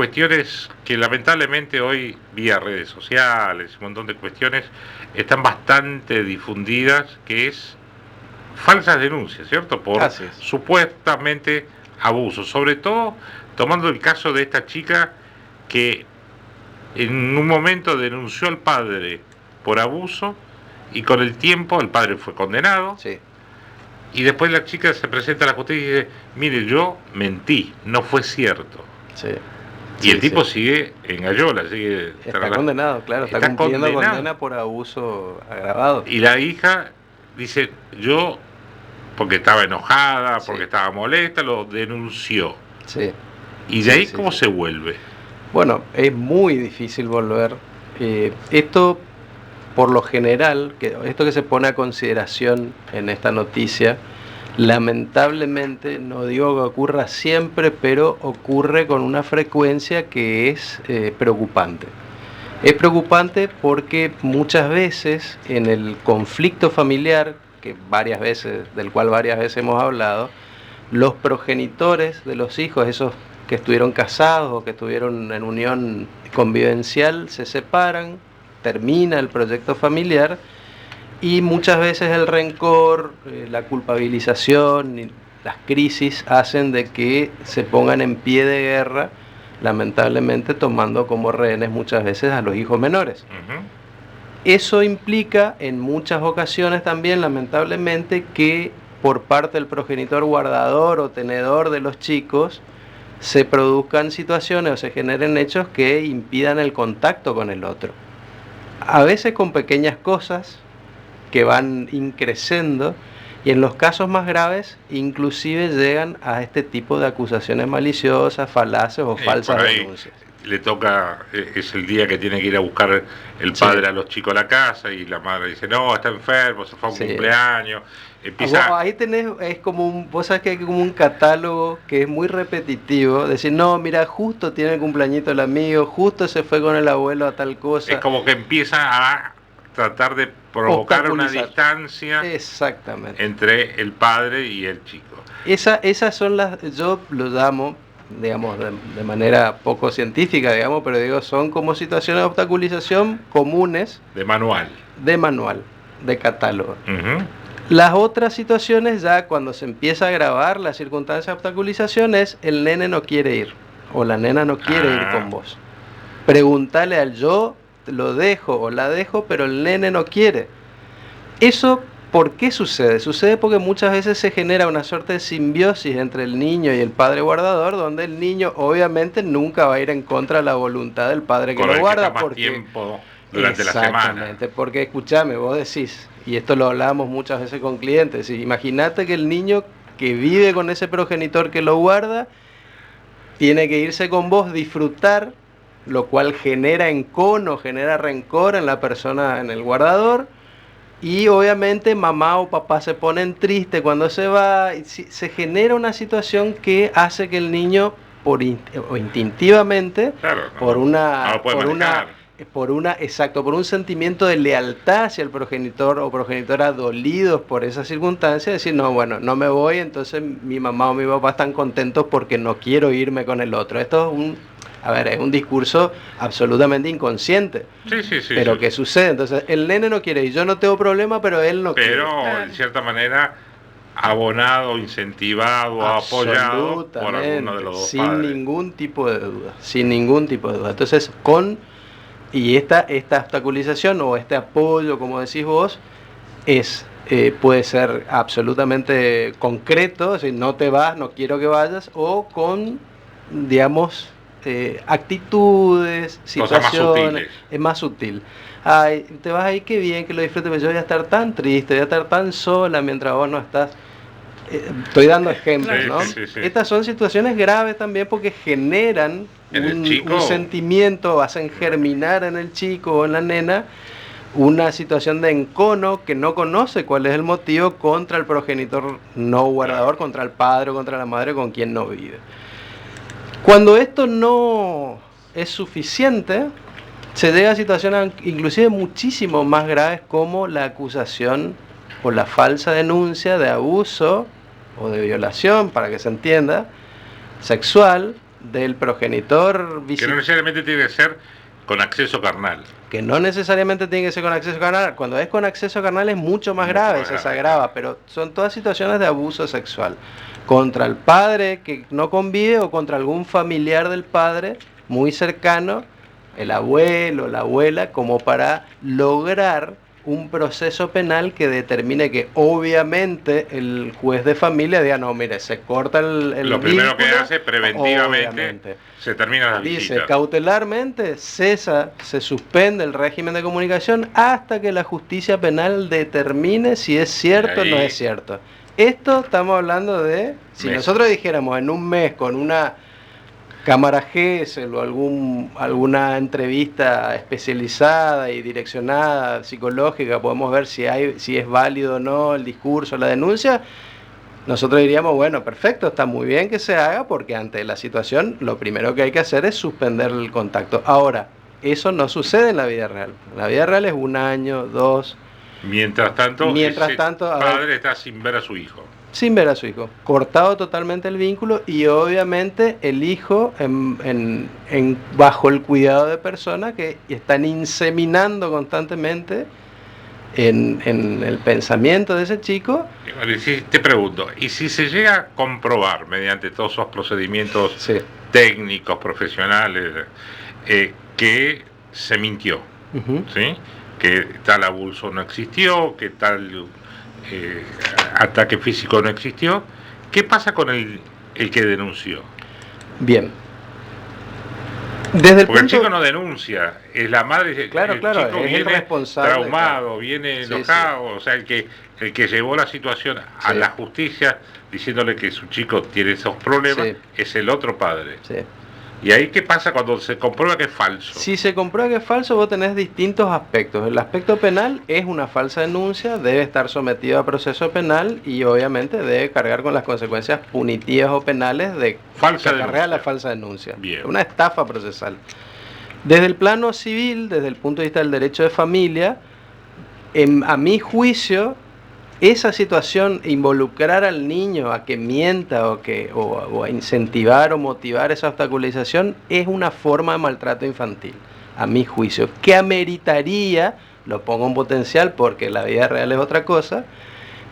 cuestiones que lamentablemente hoy, vía redes sociales, un montón de cuestiones, están bastante difundidas, que es falsas denuncias, ¿cierto? Por Así es. supuestamente abusos. Sobre todo tomando el caso de esta chica que en un momento denunció al padre por abuso y con el tiempo el padre fue condenado. Sí, Y después la chica se presenta a la justicia y dice, mire, yo mentí, no fue cierto. sí, Y el sí, tipo sí. sigue en Gallola, sigue... Está condenado, claro, está Está cumpliendo condenado. condena por abuso agravado. Y la hija dice, yo, porque estaba enojada, porque Sí, estaba molesta, lo denunció. sí, ¿Y de sí, ahí sí, cómo sí. se vuelve? Bueno, es muy difícil volver. Esto, por lo general, esto que se pone a consideración en esta noticia, lamentablemente, no digo que ocurra siempre, pero ocurre con una frecuencia que es preocupante. Es preocupante porque muchas veces en el conflicto familiar, del cual varias veces hemos hablado, los progenitores de los hijos, esos que estuvieron casados o que estuvieron en unión convivencial, se separan, termina el proyecto familiar y muchas veces el rencor, la culpabilización y las crisis hacen de que se pongan en pie de guerra, lamentablemente tomando como rehenes muchas veces a los hijos menores. Ujú. Eso implica en muchas ocasiones también, lamentablemente, que por parte del progenitor guardador o tenedor de los chicos se produzcan situaciones o se generen hechos que impidan el contacto con el otro. A veces con pequeñas cosas que van increciendo y en los casos más graves inclusive llegan a este tipo de acusaciones maliciosas, falaces o Y por falsas ahí denuncias. le toca, es el día que tiene que ir a buscar el Sí, padre a los chicos a la casa y la madre dice, no, está enfermo, se fue a un sí. cumpleaños. Empieza, Ahí tenés, es como vos sabés que hay como un catálogo que es muy repetitivo, decir, no, mira, justo tiene el cumpleañito el amigo, justo se fue con el abuelo a tal es cosa, como que empieza a tratar de provocar una obstaculizar. distancia Exactamente. entre el padre y el chico. Esas son yo lo llamo, digamos, de manera poco científica, digamos, pero digo, son como situaciones de obstaculización comunes De manual. de manual, de catálogo. Ujú. Las otras situaciones ya cuando se empieza a agravar la circunstancia de obstaculización es el nene no quiere ir o la nena no quiere ir Ah, con vos. Pregúntale al yo, lo dejo o la dejo, pero el nene no quiere. Eso, ¿por qué sucede? Sucede porque muchas veces se genera una suerte de simbiosis entre el niño y el padre guardador, donde el niño obviamente nunca va a ir en contra de la voluntad del padre que con lo el que está guarda, más porque tiempo durante la semana. exactamente, porque escúchame, vos decís, y esto lo hablamos muchas veces con clientes, imagínate que el niño que vive con ese progenitor que lo guarda, tiene que irse con vos, disfrutar, lo cual genera encono, genera rencor en la persona, en el guardador, y obviamente mamá o papá se ponen tristes cuando se va, y se genera una situación que hace que el niño o instintivamente Claro, por no lo puede manejar. exacto, por un sentimiento de lealtad hacia el progenitor o progenitora dolidos por esa circunstancia, decir, no, bueno, no me voy, entonces mi mamá o mi papá están contentos porque no quiero irme con el otro. Esto es un discurso absolutamente inconsciente. Sí, sí, sí, Pero sí. ¿qué sucede? Entonces, el nene no quiere ir, yo no tengo problema, pero él no quiere. Pero en cierta manera abonado, incentivado, apoyado por alguno de Absolutamente, los dos sin padres. ningún tipo de duda, sin ningún tipo de duda. Entonces, esta obstaculización o este apoyo, como decís vos, puede ser absolutamente concreto, es decir, no te vas, no quiero que vayas, o con, digamos, actitudes, Cosas más situaciones, sutiles. es más sutil. Ay, te vas ahí, qué bien, que lo disfrutes, pero yo voy a estar tan triste, voy a estar tan sola mientras vos no estás. Estoy dando ejemplos, Sí, ¿no? sí, sí, sí. Estas son situaciones graves también porque generan En el un chico, sentimiento, hacen germinar en el chico o en la nena una situación de encono que no conoce cuál es el motivo contra el progenitor no guardador, claro. contra el padre o contra la madre con quien no vive. Cuando esto no es suficiente, se llega a situaciones inclusive muchísimo más graves como la acusación o la falsa denuncia de abuso o de violación, para que se entienda, sexual del progenitor Que no necesariamente tiene que ser con acceso carnal. Que no necesariamente tiene que ser con acceso carnal. Cuando es con acceso carnal es mucho más grave, se agrava, pero son todas situaciones de abuso sexual. Contra el padre que no convive o contra algún familiar del padre muy cercano, el abuelo, la abuela, como para lograr un proceso penal que determine que obviamente el juez de familia diga, no, mire, se corta el Lo primero vínculo, que hace preventivamente, obviamente. se termina la visita. Dice, cautelarmente cesa, se suspende el régimen de comunicación hasta que la justicia penal determine si es cierto o no es cierto. Esto estamos hablando de, si nosotros dijéramos en un mes con una cámara GESEL o alguna entrevista especializada y direccionada, psicológica, podemos ver si es válido o no el discurso, la denuncia, nosotros diríamos, bueno, perfecto, está muy bien que se haga porque ante la situación lo primero que hay que hacer es suspender el contacto. Ahora, eso no sucede en la vida real. La vida real es 1 año, 2. Mientras tanto, el padre está sin ver a su hijo. Sin ver a su hijo, cortado totalmente el vínculo y obviamente el hijo bajo el cuidado de personas que están inseminando constantemente en el pensamiento de ese chico. Te pregunto, ¿y si se llega a comprobar mediante todos esos procedimientos técnicos, profesionales, que se mintió, ¿sí? Que tal abuso no existió, que tal ataque físico no existió, ¿qué pasa con el que denunció? Bien. Porque el chico no denuncia, es la madre, claro, el chico es viene el responsable, traumado, viene enojado, o sea, el que llevó la situación a la justicia diciéndole que su chico tiene esos problemas es el otro padre. ¿Y ahí qué pasa cuando se comprueba que es falso? Si se comprueba que es falso, vos tenés distintos aspectos. El aspecto penal es una falsa denuncia, debe estar sometido a proceso penal y obviamente debe cargar con las consecuencias punitivas o penales de falsa que acarrea la falsa denuncia. Una estafa procesal. Desde el plano civil, desde el punto de vista del derecho de familia, a mi juicio, esa situación, involucrar al niño a que mienta o a incentivar o motivar esa obstaculización, es una forma de maltrato infantil, a mi juicio, que ameritaría, lo pongo en potencial porque la vida real es otra cosa,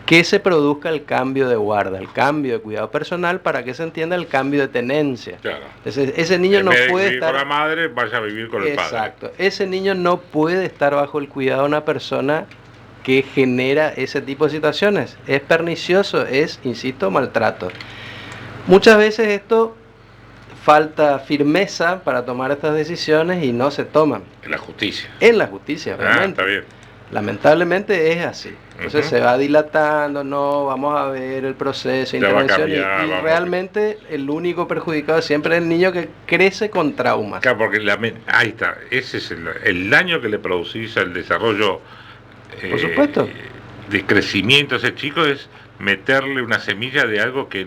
que se produzca el cambio de guarda, el cambio de cuidado personal para que se entienda el cambio de tenencia. Claro. Entonces, ese niño no puede estar con la madre, vaya a vivir con el padre. Exacto. Ese niño no puede estar bajo el cuidado de una persona que genera ese tipo de situaciones. Es pernicioso, es, insisto, maltrato. Muchas veces esto falta firmeza para tomar estas decisiones y no se toman. En la justicia. En la justicia, realmente. Está bien. Lamentablemente es así. Entonces se va dilatando, no, vamos a ver el proceso, intervención, y realmente el único perjudicado siempre es el niño que crece con traumas. Claro, porque ahí está, ese es el daño que le producís al desarrollo por supuesto de crecimiento a ese chico, es meterle una semilla de algo que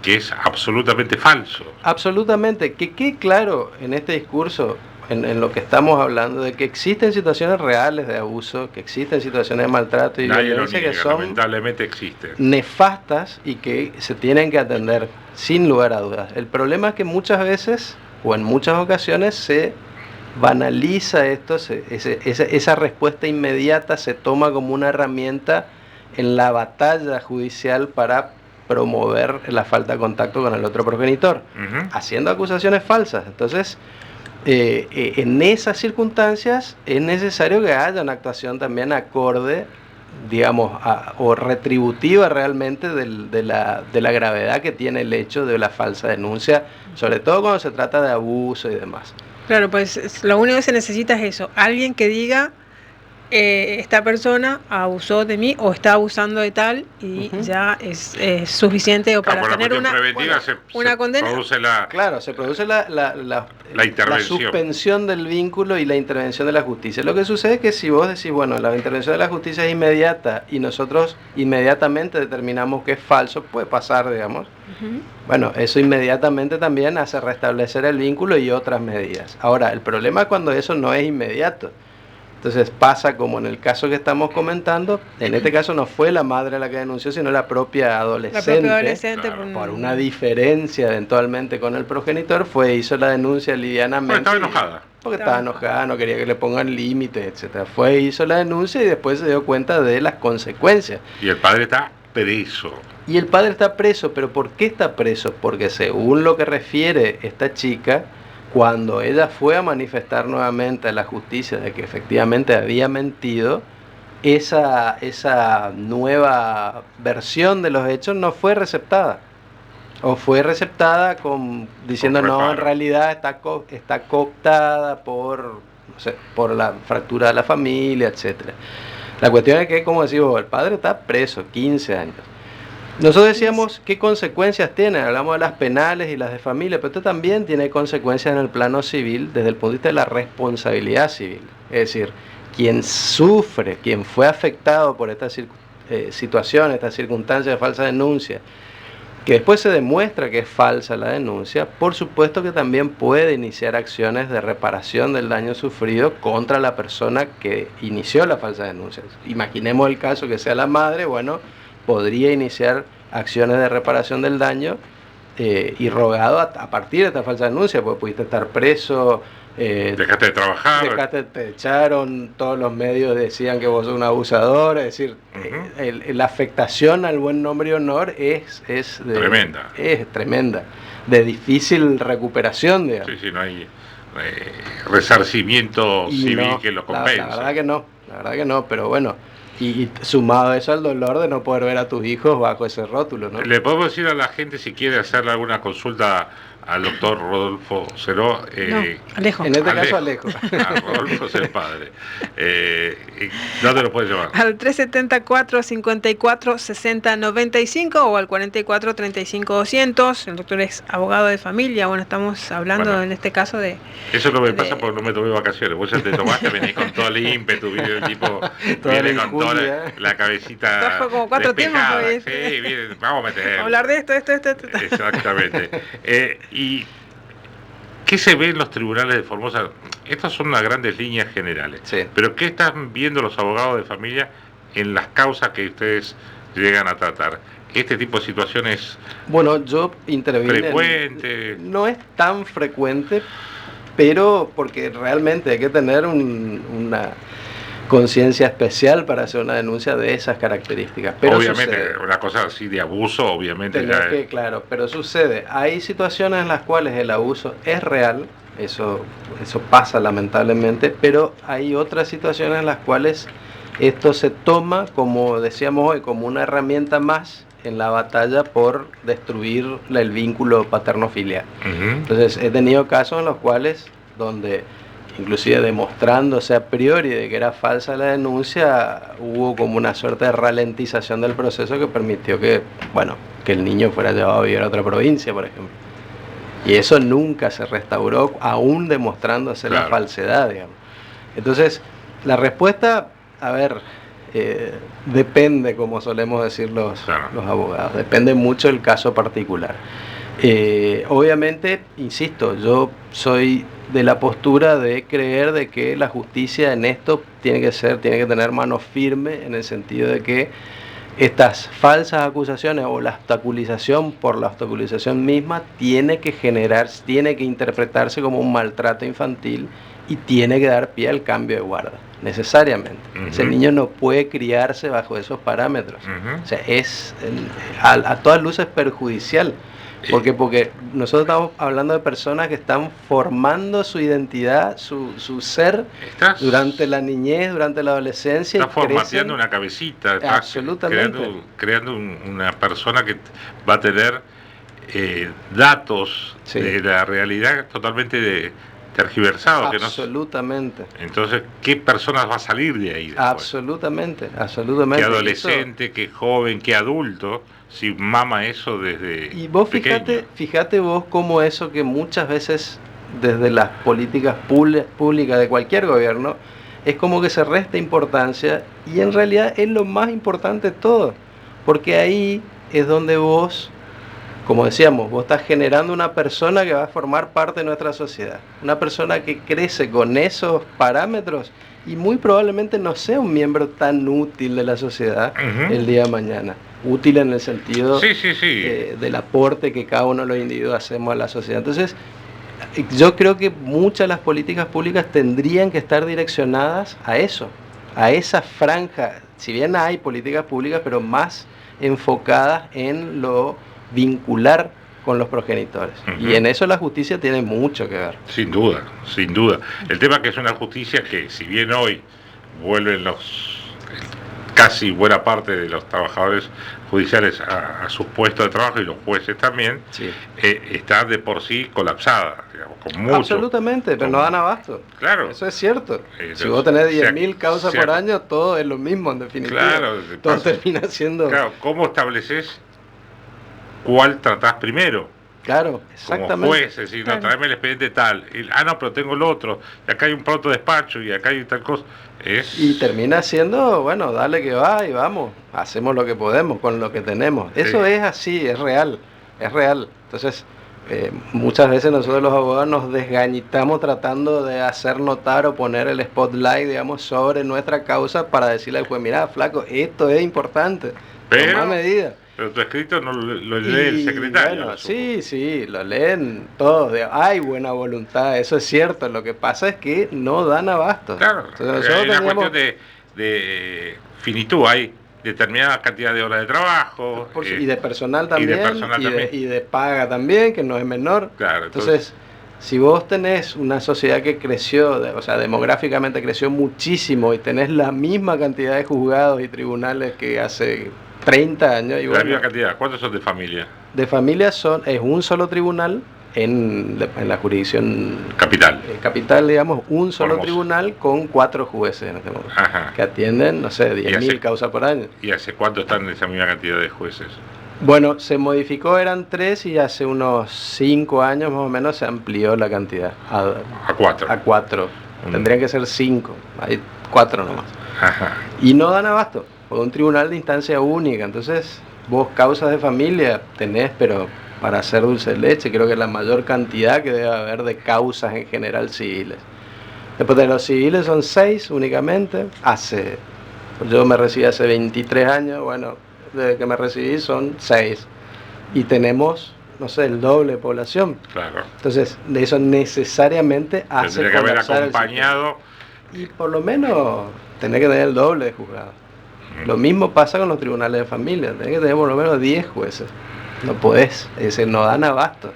es absolutamente falso. Absolutamente, que quede claro en este discurso, en lo que estamos hablando, de que existen situaciones reales de abuso, que existen situaciones de maltrato y violencia que son lamentablemente existen, nefastas y que se tienen que atender sin lugar a dudas. El problema es que muchas veces o en muchas ocasiones se banaliza esto, esa respuesta inmediata se toma como una herramienta en la batalla judicial para promover la falta de contacto con el otro progenitor, haciendo acusaciones falsas. Entonces, en esas circunstancias es necesario que haya una actuación también acorde, digamos, o retributiva realmente de la gravedad que tiene el hecho de la falsa denuncia, sobre todo cuando se trata de abuso y demás. Claro, pues lo único que se necesita es eso, alguien que diga esta persona abusó de mí o está abusando de tal y ya es suficiente o para tener una condena. Se produce la suspensión del vínculo y la intervención de la justicia. Lo que sucede es que si vos decís, bueno, la intervención de la justicia es inmediata y nosotros inmediatamente determinamos que es falso, puede pasar, digamos. Bueno, eso inmediatamente también hace restablecer el vínculo y otras medidas. Ahora, el problema es cuando eso no es inmediato. Entonces pasa como en el caso que estamos comentando, en este caso no fue la madre la que denunció, sino la propia adolescente, claro, por una diferencia eventualmente con el progenitor, hizo la denuncia livianamente. Estaba enojada. Porque estaba enojada, no quería que le pongan límites, etcétera. Hizo la denuncia y después se dio cuenta de las consecuencias. Y el padre está preso. Y el padre está preso, pero ¿por qué está preso? Porque según lo que refiere esta chica, cuando ella fue a manifestar nuevamente a la justicia de que efectivamente había mentido, esa nueva versión de los hechos no fue receptada. O fue receptada diciendo no, en realidad está cooptada por la fractura de la familia, etcétera. La cuestión es que, como decimos, el padre está preso 15 años. Nosotros decíamos qué consecuencias tiene, hablamos de las penales y las de familia, pero esto también tiene consecuencias en el plano civil desde el punto de vista de la responsabilidad civil. Es decir, quien sufre, quien fue afectado por esta situación, esta circunstancia de falsa denuncia, que después se demuestra que es falsa la denuncia, por supuesto que también puede iniciar acciones de reparación del daño sufrido contra la persona que inició la falsa denuncia. Imaginemos el caso que sea la madre, bueno, podría iniciar acciones de reparación del daño y rogado a partir de esta falsa denuncia, porque pudiste estar preso, dejaste de trabajar, te echaron, todos los medios decían que vos sos un abusador, es decir, la afectación al buen nombre y honor es tremenda. Es tremenda, de difícil recuperación, digamos. Sí, no hay resarcimiento civil que lo compense. La verdad que no, pero bueno. Y sumado a eso al dolor de no poder ver a tus hijos bajo ese rótulo, ¿no? Le podemos decir a la gente si quiere hacerle alguna consulta al doctor Rodolfo Ceró. Alejo. En este caso, Alejo. Rodolfo es el padre. ¿Dónde lo puedes llamar? Al 374-54-60-95 o al 44-35-200. El doctor es abogado de familia. Bueno, estamos hablando en este caso de... Eso no me pasa porque no me tomé vacaciones. Vos ya te tomaste, venís con todo el ímpetu, viene el tipo, viene con toda la cabecita fue como 4 despejada. temas. Sí, viene, vamos a meter. Hablar de esto. Exactamente. ¿Y qué se ve en los tribunales de Formosa? Estas son las grandes líneas generales. Sí. Pero ¿qué están viendo los abogados de familia en las causas que ustedes llegan a tratar? ¿Este tipo de situaciones? Bueno, yo intervino. ¿Frecuente? No es tan frecuente, pero porque realmente hay que tener una conciencia especial para hacer una denuncia de esas características. Pero obviamente, sucede. Una cosa así de abuso, obviamente. Claro, pero sucede. Hay situaciones en las cuales el abuso es real, eso pasa lamentablemente, pero hay otras situaciones en las cuales esto se toma, como decíamos hoy, como una herramienta más en la batalla por destruir el vínculo paterno-filial. Entonces, he tenido casos en los cuales, donde inclusive demostrándose a priori de que era falsa la denuncia, hubo como una suerte de ralentización del proceso que permitió que el niño fuera llevado a vivir a otra provincia, por ejemplo. Y eso nunca se restauró, aún demostrándose la falsedad, digamos. Entonces, la respuesta, depende, como solemos decir los abogados, depende mucho del caso particular. Obviamente, insisto, yo soy de la postura de creer de que la justicia en esto tiene que tener mano firme, en el sentido de que estas falsas acusaciones o la obstaculización por la obstaculización misma tiene que interpretarse como un maltrato infantil y tiene que dar pie al cambio de guarda, necesariamente. Ese niño no puede criarse bajo esos parámetros. O sea, es a todas luces perjudicial. Porque nosotros estamos hablando de personas que están formando su identidad, su ser durante la niñez, durante la adolescencia. Estás formateando una cabecita, absolutamente, creando una persona que va a tener datos de la realidad totalmente tergiversados. Absolutamente. Entonces, ¿qué personas va a salir de ahí después? Absolutamente. ¿Qué adolescente, qué joven, qué adulto? Si mama eso desde y vos pequeño. Fíjate vos cómo eso que muchas veces desde las políticas públicas de cualquier gobierno es como que se resta importancia, y en realidad es lo más importante de todo, porque ahí es donde vos como decíamos, vos estás generando una persona que va a formar parte de nuestra sociedad, una persona que crece con esos parámetros y muy probablemente no sea un miembro tan útil de la sociedad el día de mañana. Útil en el sentido del aporte que cada uno de los individuos hacemos a la sociedad. Entonces, yo creo que muchas de las políticas públicas tendrían que estar direccionadas a eso, a esa franja. Si bien hay políticas públicas, pero más enfocadas en lo vincular con los progenitores. Y en eso la justicia tiene mucho que ver. Sin duda, sin duda. El tema es que es una justicia que, si bien hoy vuelven casi buena parte de los trabajadores judiciales a sus puestos de trabajo y los jueces también, está de por sí colapsada, digamos, con mucho. Absolutamente, pero no dan abasto. Claro. Eso es cierto. Si vos tenés 10.000 causas por año, todo es lo mismo en definitiva. Claro. Todo termina siendo... Claro, ¿cómo estableces cuál tratás primero? Claro, exactamente. Como juez, es decir, no, tráeme el expediente tal. No, pero tengo el otro. Y acá hay un pronto despacho y acá hay tal cosa. Y termina siendo, bueno, dale que va y vamos. Hacemos lo que podemos con lo que tenemos. Eso es así, es real. Es real. Entonces, muchas veces nosotros los abogados nos desgañitamos tratando de hacer notar o poner el spotlight, digamos, sobre nuestra causa para decirle al juez, mira, flaco, esto es importante. Toma medida. Pero tu escrito no lo lee el secretario. Bueno, sí, lo leen todos. Hay buena voluntad, eso es cierto. Lo que pasa es que no dan abasto. Claro, hay una cuestión de finitud. Hay determinada cantidad de horas de trabajo. Y de personal también. Y de paga también, que no es menor. Claro, entonces, si vos tenés una sociedad que creció, o sea, demográficamente creció muchísimo y tenés la misma cantidad de juzgados y tribunales que hace 30 años. Y la misma cantidad. ¿Cuántos son de familia? De familia es un solo tribunal en la jurisdicción capital, digamos, un solo tribunal con 4 jueces en este momento. Que atienden, no sé, 10.000 causas por año. ¿Y hace cuánto están esa misma cantidad de jueces? Bueno, se modificó, eran 3 y hace unos 5 años más o menos se amplió la cantidad a 4. A 4. Tendrían que ser 5, hay 4 nomás. Y no dan abasto. Por un tribunal de instancia única. Entonces, vos causas de familia tenés, pero para hacer dulce de leche, creo que es la mayor cantidad que debe haber de causas en general civiles. Después de los civiles son 6 únicamente. Yo me recibí hace 23 años, bueno, desde que me recibí son 6. Y tenemos, no sé, el doble de población. Claro. Entonces, de eso necesariamente hace tendría que haber acompañado. Y por lo menos tener que tener el doble de juzgados. Lo mismo pasa con los tribunales de familia. Tenés que tener por lo menos 10 jueces. No podés, no dan abasto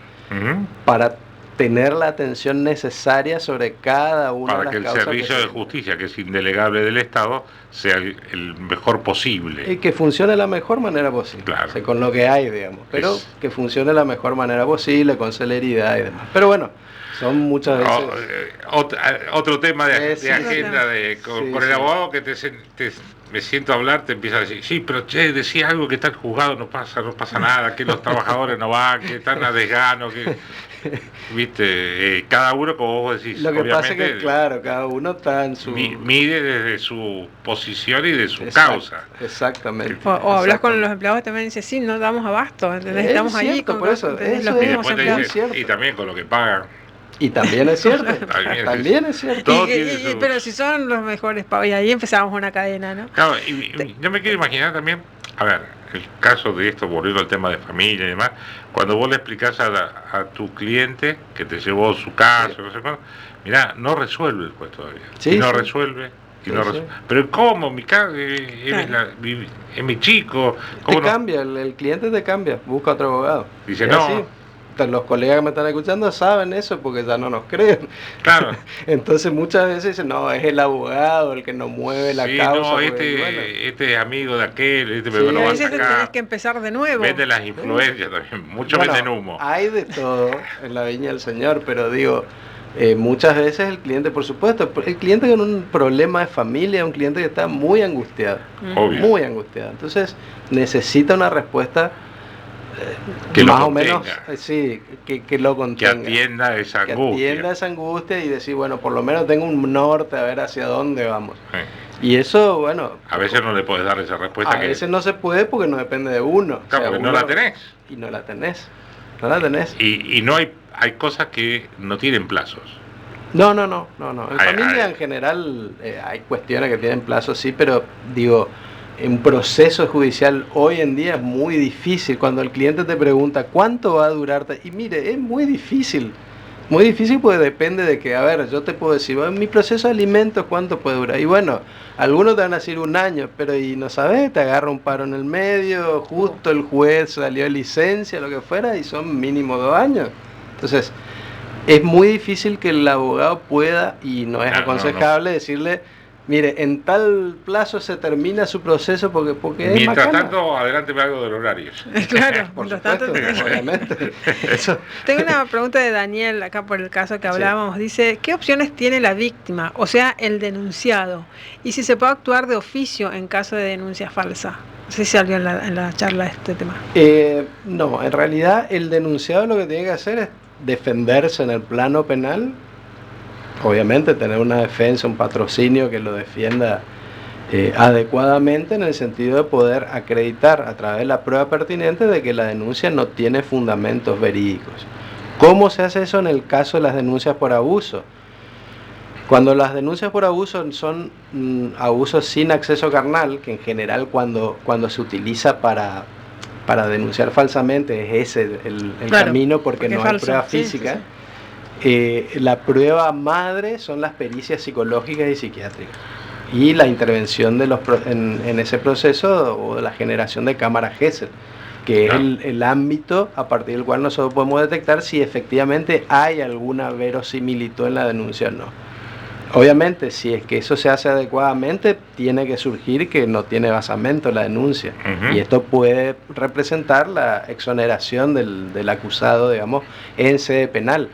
para tener la atención necesaria sobre cada una de las causas. Para que el servicio de justicia, que es indelegable del Estado, sea el mejor posible. Y que funcione de la mejor manera posible. Claro. O sea, con lo que hay, digamos. Pero que funcione de la mejor manera posible, con celeridad y demás. Pero bueno, son muchas veces... otro tema de agenda con el abogado que me siento a hablar, te empieza a decir, sí, pero decía algo que está en juzgado, no pasa nada, que los trabajadores no van, que están a desgano, que... Viste, cada uno, como vos decís, lo que pasa es que, claro, cada uno está en su... mide desde su posición y de su causa. Exactamente. O hablas con los empleados también y dices, sí, no damos abasto, ¿entendés? Estamos allí con por eso, los mismos empleados. Y también con lo que pagan. Y también es cierto. También es cierto. Pero si son los mejores pagos, y ahí empezamos una cadena, ¿no? Claro, y yo me quiero imaginar también, a ver, el caso de esto, volviendo al tema de familia y demás, cuando vos le explicás a tu cliente que te llevó su caso, no sé cuándo, mirá, no resuelve el juez todavía. Resuelve. Pero ¿cómo? Mi caso es mi chico. ¿Cómo cambia, el cliente te cambia, busca otro abogado. Dice, no. Los colegas que me están escuchando saben eso porque ya no nos creen. Claro. Entonces muchas veces dicen, no, es el abogado el que nos mueve la causa. No, este es amigo de aquel, pero a veces tenés que empezar de nuevo. Vende las influencias también, muchos venden humo. Hay de todo en la viña del Señor, pero digo, muchas veces el cliente, por supuesto, el cliente con un problema de familia es un cliente que está muy angustiado. Obvio. Muy angustiado. Entonces necesita una respuesta que más o menos, que lo contenga, que atienda esa angustia y decir, bueno, por lo menos tengo un norte a ver hacia dónde vamos. Y eso, bueno... A veces no le puedes dar esa respuesta. A veces no se puede porque no depende de uno. Claro, porque no la tenés. Y no la tenés. No la tenés. Y no hay cosas que no tienen plazos. No. En familia en general hay cuestiones que tienen plazos, sí, pero digo, un proceso judicial hoy en día es muy difícil. Cuando el cliente te pregunta cuánto va a durarte, y mire, es muy difícil. Muy difícil porque depende de que, a ver, yo te puedo decir, bueno, mi proceso de alimentos, ¿cuánto puede durar? Y bueno, algunos te van a decir 1 año, pero y no sabes, te agarra un paro en el medio, justo el juez salió de licencia, lo que fuera, y son mínimo 2 años. Entonces, es muy difícil que el abogado pueda, y no es aconsejable decirle, mire, en tal plazo se termina su proceso porque mientras tanto, adelánteme algo del horario. Claro, por supuesto, obviamente. Tengo una pregunta de Daniel, acá por el caso que hablábamos. Sí. Dice, ¿qué opciones tiene la víctima, o sea, el denunciado? Y si se puede actuar de oficio en caso de denuncia falsa. No sé si salió en la charla este tema. No, en realidad el denunciado lo que tiene que hacer es defenderse en el plano penal. Obviamente tener una defensa, un patrocinio que lo defienda adecuadamente, en el sentido de poder acreditar a través de la prueba pertinente de que la denuncia no tiene fundamentos verídicos. ¿Cómo se hace eso en el caso de las denuncias por abuso? Cuando las denuncias por abuso son abusos sin acceso carnal, que en general cuando se utiliza para denunciar falsamente es ese el camino, porque no hay prueba física. Sí. La prueba madre son las pericias psicológicas y psiquiátricas y la intervención de en ese proceso, o de la generación de cámara Gesell, que es el ámbito a partir del cual nosotros podemos detectar si efectivamente hay alguna verosimilitud en la denuncia o no. Obviamente, si es que eso se hace adecuadamente, tiene que surgir que no tiene basamento la denuncia. Y esto puede representar la exoneración del acusado, digamos, en sede penal.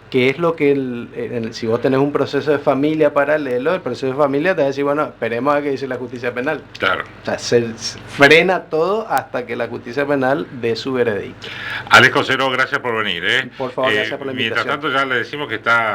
Que es lo que, si vos tenés un proceso de familia paralelo, el proceso de familia te va a decir, bueno, esperemos a que dice la justicia penal. Claro. O sea, se frena todo hasta que la justicia penal dé su veredicto. Alex Cosero, gracias por venir. Por favor, gracias por la invitación. Mientras tanto ya le decimos que está...